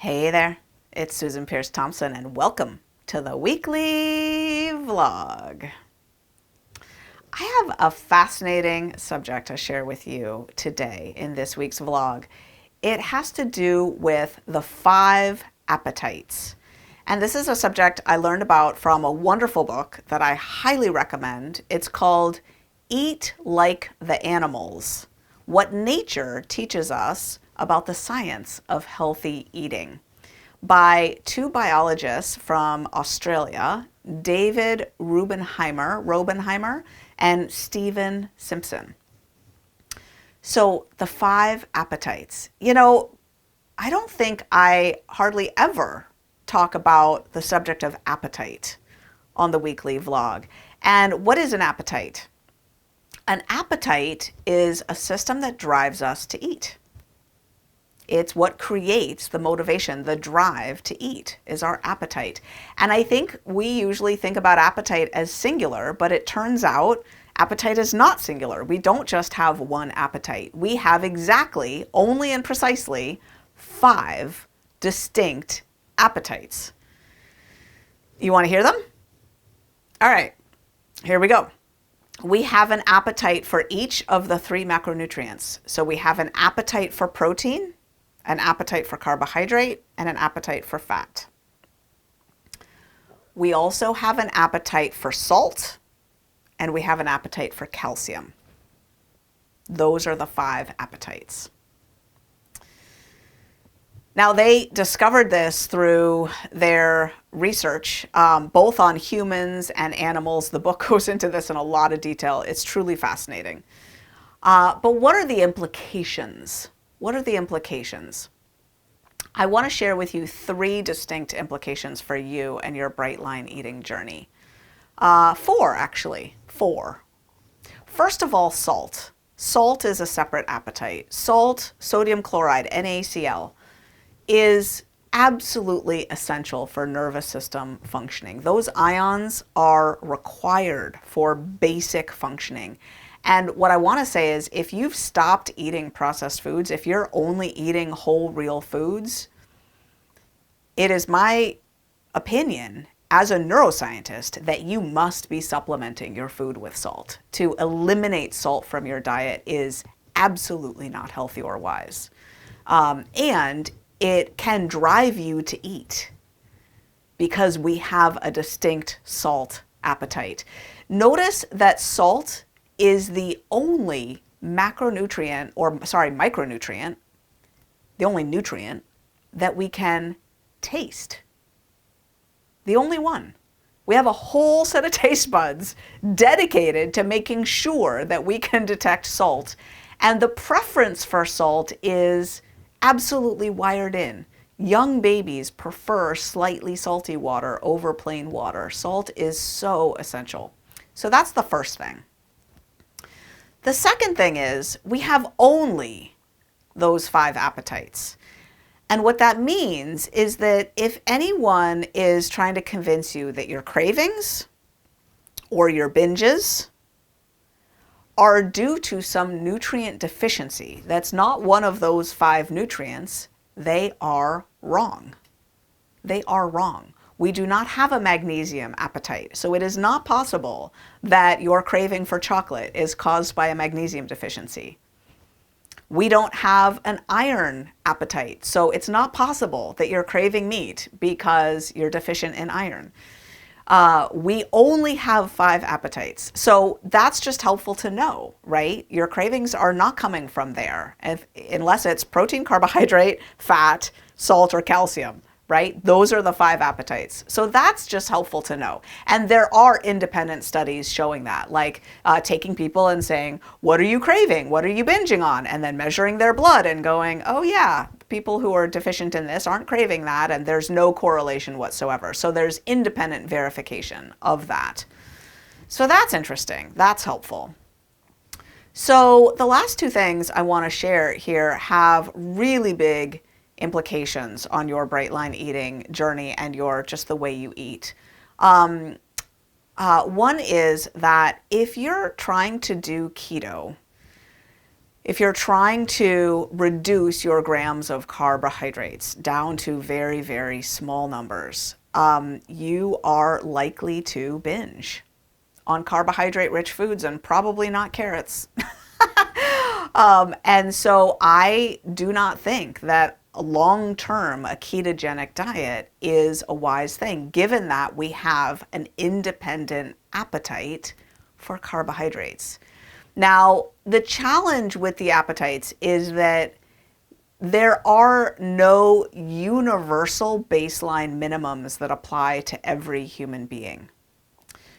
Hey there, it's Susan Pierce Thompson, and welcome to the weekly vlog. I have a fascinating subject to share with you today in this week's vlog. It has to do with the 5 appetites. And this is a subject I learned about from a wonderful book that I highly recommend. It's called Eat Like the Animals: What Nature Teaches Us About the Science of Healthy Eating, by 2 biologists from Australia, David Rubenheimer and Stephen Simpson. So the 5 appetites. I don't think I hardly ever talk about the subject of appetite on the weekly vlog. And what is an appetite? An appetite is a system that drives us to eat. It's what creates the motivation, the drive to eat is our appetite. And I think we usually think about appetite as singular, but it turns out appetite is not singular. We don't just have one appetite. We have exactly, only and precisely, 5 distinct appetites. You want to hear them? All right, here we go. We have an appetite for each of the 3 macronutrients. So we have an appetite for protein, an appetite for carbohydrate, and an appetite for fat. We also have an appetite for salt, and we have an appetite for calcium. Those are the 5 appetites. Now, they discovered this through their research, both on humans and animals. The book goes into this in a lot of detail. It's truly fascinating. But what are the implications? What are the implications? I want to share with you 3 distinct implications for you and your bright line eating journey. 4, actually. 4. First of all, salt. Salt is a separate appetite. Salt, sodium chloride, NaCl, is absolutely essential for nervous system functioning. Those ions are required for basic functioning. And what I want to say is, if you've stopped eating processed foods, if you're only eating whole, real foods, it is my opinion as a neuroscientist that you must be supplementing your food with salt. To eliminate salt from your diet is absolutely not healthy or wise. And it can drive you to eat because we have a distinct salt appetite. Notice that salt is the only micronutrient, the only nutrient that we can taste. The only one. We have a whole set of taste buds dedicated to making sure that we can detect salt. And the preference for salt is absolutely wired in. Young babies prefer slightly salty water over plain water. Salt is so essential. So that's the first thing. The second thing is we have only those 5 appetites. And what that means is that if anyone is trying to convince you that your cravings or your binges are due to some nutrient deficiency that's not one of those 5 nutrients, they are wrong. They are wrong. We do not have a magnesium appetite, so it is not possible that your craving for chocolate is caused by a magnesium deficiency. We don't have an iron appetite, so it's not possible that you're craving meat because you're deficient in iron. We only have 5 appetites. So that's just helpful to know, right? Your cravings are not coming from there, unless it's protein, carbohydrate, fat, salt, or calcium, right? Those are the 5 appetites. So that's just helpful to know. And there are independent studies showing that, like taking people and saying, what are you craving? What are you binging on? And then measuring their blood and going, oh yeah, people who are deficient in this aren't craving that, and there's no correlation whatsoever. So there's independent verification of that. So that's interesting. That's helpful. So the last 2 things I want to share here have really big implications on your bright line eating journey and just the way you eat. One is that if you're trying to do keto, If you're trying to reduce your grams of carbohydrates down to very, very small numbers, you are likely to binge on carbohydrate-rich foods and probably not carrots. And so I do not think that long-term a ketogenic diet is a wise thing, given that we have an independent appetite for carbohydrates. Now, the challenge with the appetites is that there are no universal baseline minimums that apply to every human being.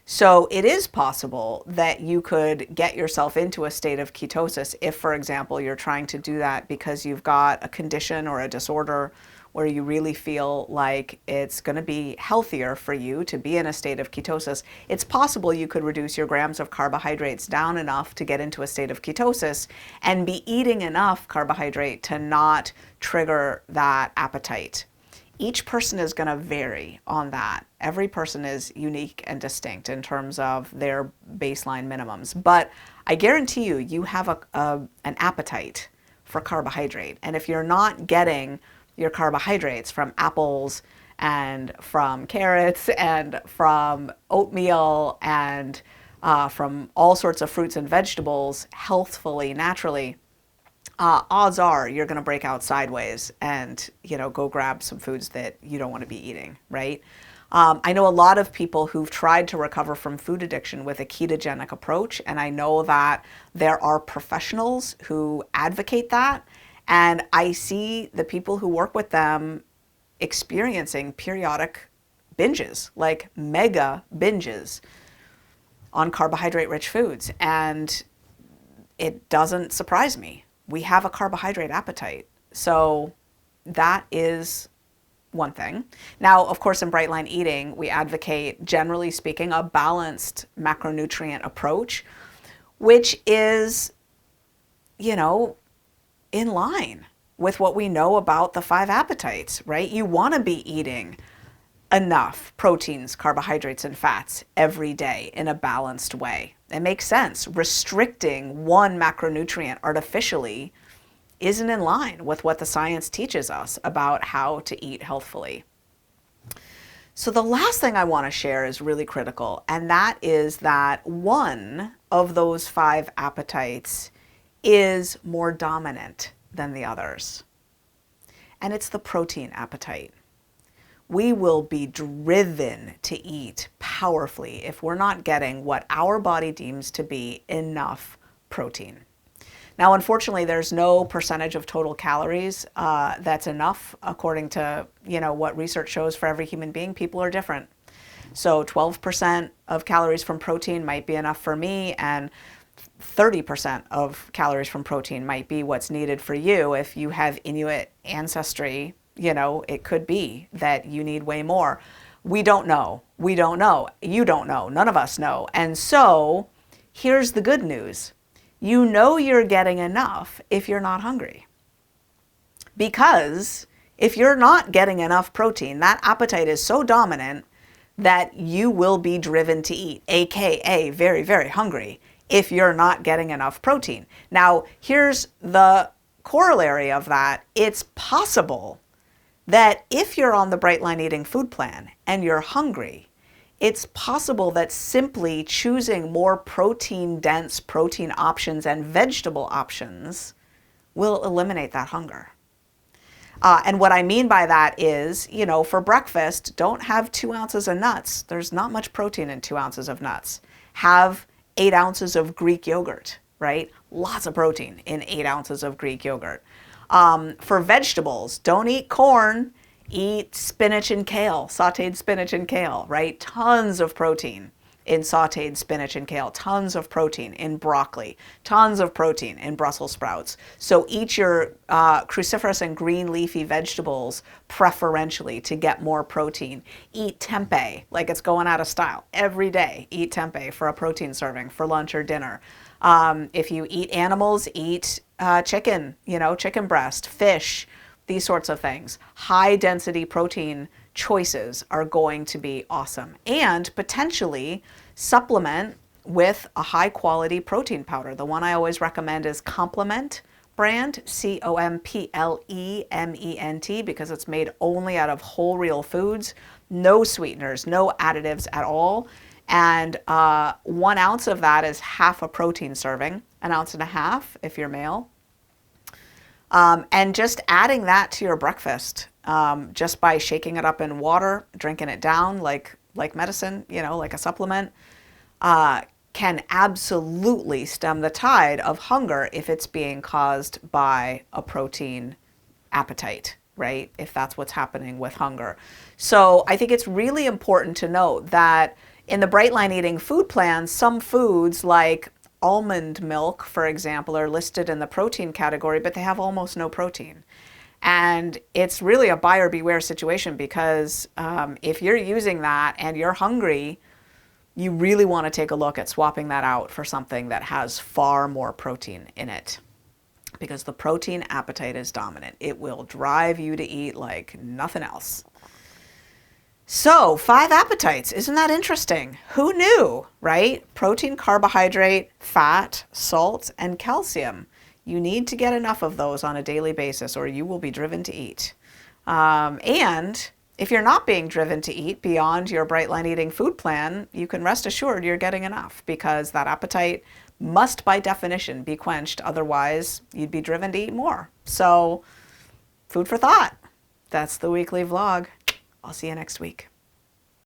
So it is possible that you could get yourself into a state of ketosis if, for example, you're trying to do that because you've got a condition or a disorder where you really feel like it's going to be healthier for you to be in a state of ketosis. It's possible you could reduce your grams of carbohydrates down enough to get into a state of ketosis and be eating enough carbohydrate to not trigger that appetite. Each person is going to vary on that. Every person is unique and distinct in terms of their baseline minimums. But I guarantee you, you have an appetite for carbohydrate. And if you're not getting your carbohydrates from apples and from carrots and from oatmeal and from all sorts of fruits and vegetables healthfully, naturally, odds are you're going to break out sideways and, go grab some foods that you don't want to be eating, right? I know a lot of people who've tried to recover from food addiction with a ketogenic approach, and I know that there are professionals who advocate that, and I see the people who work with them experiencing periodic binges, like mega binges on carbohydrate-rich foods, and it doesn't surprise me. We have a carbohydrate appetite. So that is one thing. Now, of course, in Bright Line Eating, we advocate, generally speaking, a balanced macronutrient approach, which is, in line with what we know about the 5 appetites, right? You want to be eating enough proteins, carbohydrates, and fats every day in a balanced way. It makes sense. Restricting one macronutrient artificially isn't in line with what the science teaches us about how to eat healthfully. So the last thing I want to share is really critical, and that is that one of those 5 appetites is more dominant than the others, and it's the protein appetite. We will be driven to eat powerfully if we're not getting what our body deems to be enough protein. Now, unfortunately, there's no percentage of total calories that's enough, according to what research shows for every human being. People are different. So 12% of calories from protein might be enough for me, and 30% of calories from protein might be what's needed for you. If you have Inuit ancestry, it could be that you need way more. We don't know. We don't know. You don't know. None of us know. And so here's the good news. You're getting enough if you're not hungry. Because if you're not getting enough protein, that appetite is so dominant that you will be driven to eat, aka very, very hungry, if you're not getting enough protein. Now, here's the corollary of that. It's possible that if you're on the Bright Line Eating food plan and you're hungry, it's possible that simply choosing more protein-dense protein options and vegetable options will eliminate that hunger. And what I mean by that is, for breakfast, don't have 2 ounces of nuts. There's not much protein in 2 ounces of nuts. Have 8 ounces of Greek yogurt, right? Lots of protein in 8 ounces of Greek yogurt. For vegetables, don't eat corn, eat spinach and kale, sauteed spinach and kale, right? Tons of protein in sauteed spinach and kale, tons of protein in broccoli, tons of protein in Brussels sprouts. So eat your cruciferous and green leafy vegetables preferentially to get more protein. Eat tempeh like it's going out of style. Every day, eat tempeh for a protein serving for lunch or dinner. If you eat animals, eat chicken, chicken breast, fish, these sorts of things. High density protein choices are going to be awesome. And potentially supplement with a high quality protein powder. The one I always recommend is Complement brand, Complement, because it's made only out of whole real foods, no sweeteners, no additives at all. And 1 ounce of that is half a protein serving, 1.5 ounces if you're male. And just adding that to your breakfast, just by shaking it up in water, drinking it down like medicine, like a supplement, can absolutely stem the tide of hunger if it's being caused by a protein appetite, right? If that's what's happening with hunger. So I think it's really important to note that in the Bright Line Eating food plan, some foods like almond milk, for example, are listed in the protein category, but they have almost no protein. And it's really a buyer beware situation, because if you're using that and you're hungry, you really want to take a look at swapping that out for something that has far more protein in it, because the protein appetite is dominant. It will drive you to eat like nothing else. So 5 appetites, isn't that interesting? Who knew, right? Protein, carbohydrate, fat, salt, and calcium. You need to get enough of those on a daily basis or you will be driven to eat. And if you're not being driven to eat beyond your Bright Line Eating food plan, you can rest assured you're getting enough, because that appetite must by definition be quenched. Otherwise, you'd be driven to eat more. So food for thought. That's the weekly vlog. I'll see you next week.